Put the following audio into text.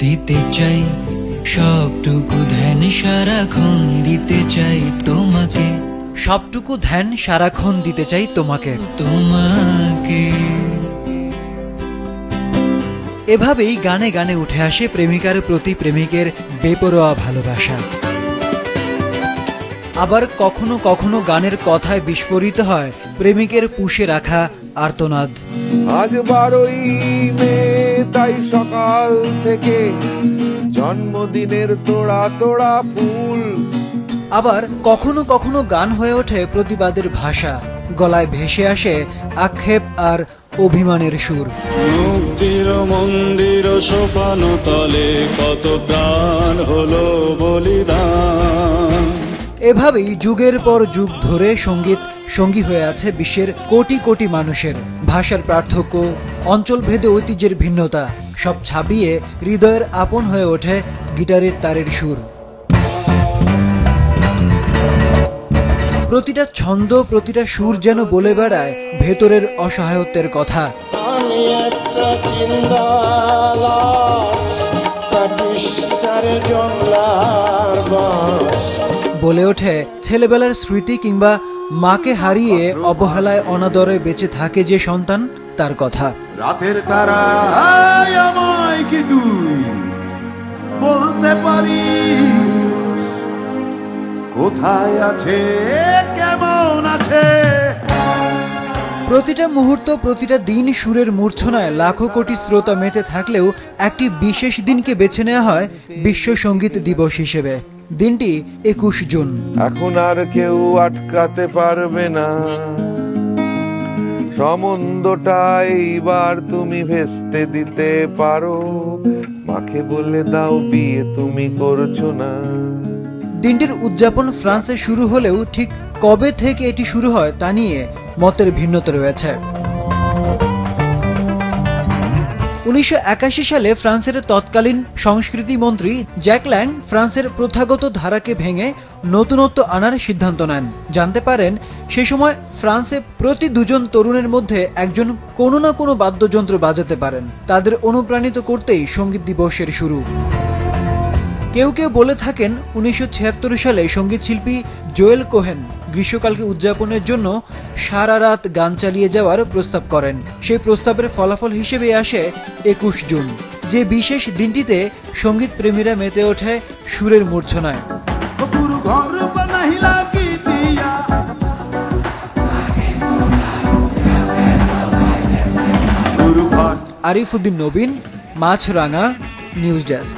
দিতে চাই সবটুকু ধ্যান সারাক্ষণ দিতে চাই তোমাকে, সবটুকু ধ্যান সারাক্ষণ দিতে চাই তোমাকে। তোমাকে। এভাবেই গানে গানে উঠে আসে প্রেমিকার প্রতি প্রেমিকের বেপরোয়া ভালোবাসা। আবার কখনো কখনো গানের কথায় বিস্ফোরিত হয় প্রেমিকের পুষে রাখা আর্তনাদ। আজ 12ই মে, তাই সকাল থেকে জন্মদিনের তোড়া তোড়া ফুল। আবার কখনো কখনো গান হয়ে ওঠে প্রতিবাদের ভাষা, গলায় ভেসে আসে আক্ষেপ আর অভিমানের সুর। মুক্তির মন্দির সোপান তলে কত প্রাণ হলো বলিদান। এভাবেই যুগের পর যুগ ধরে সঙ্গীত সঙ্গী হয়ে আছে বিশ্বের কোটি কোটি মানুষের। ভাষার পার্থক্য, অঞ্চলভেদে ঐতিহ্যের ভিন্নতা সব ছাপিয়ে হৃদয়ের আপন হয়ে ওঠে গিটারের তারের সুর। প্রতিটা ছন্দ, প্রতিটা সুর যেন বলে বেড়ায় ভেতরের অসহায়ত্বের কথা। আমি একটা চিন্তালাস, কাটিস তারে জংলার বাস। বলে ওঠে ছেলেবেলার স্মৃতি কিংবা মাকে হারিয়ে অবহেলায় অনাদরে বেঁচে থাকে যে সন্তান, তার কথা। রাতের তারা আমায় কি তুই বলতে পারি, কোথায় আছে, কেমন আছে। প্রতিটা মুহূর্ত, প্রতিটা দিন সুরের মূর্ছনায় লাখো কোটি শ্রোতা মেতে থাকলেও একটি বিশেষ দিনকে বেছে নেওয়া হয় বিশ্ব সঙ্গীত দিবস হিসেবে। দিনটি 21 জুন। এখন আর কেউ আটকাতে পারবে না সম্বন্ধটা, এইবার তুমি ভেস্তে দিতে পারো। মাকে বলে দাও বিয়ে তুমি করছো না। দিনটির উদযাপন ফ্রান্সে শুরু হলেও ঠিক কবে থেকে এটি শুরু হয় তা নিয়ে মতের ভিন্নতা রয়েছে। 1981 সালে ফ্রান্সের তৎকালীন সংস্কৃতি মন্ত্রী জ্যাক ল্যাং ফ্রান্সের প্রথাগত ধারাকে ভেঙে নতুনত্ব আনার সিদ্ধান্ত নেন। জানতে পারেন সে সময় ফ্রান্সে প্রতি 2 জন তরুণের মধ্যে একজন কোনো না কোনো বাদ্যযন্ত্র বাজাতে পারেন। তাদের অনুপ্রাণিত করতেই সঙ্গীত দিবসের শুরু। কেউ কেউ বলে থাকেন 1976 সালে সঙ্গীত শিল্পী জোয়েল কোহেন গ্রীষ্মকালকে উদযাপনের জন্য সারা রাত গান চালিয়ে যাওয়ার প্রস্তাব করেন। সেই প্রস্তাবের ফলাফল হিসেবে আসে 21 জুন, যে বিশেষ দিনটিতে সঙ্গীত প্রেমীরা মেতে ওঠে সুরের মূর্ছনায়। আরিফ উদ্দিন নবীন, মাছরাঙা, নিউজ ডেস্ক।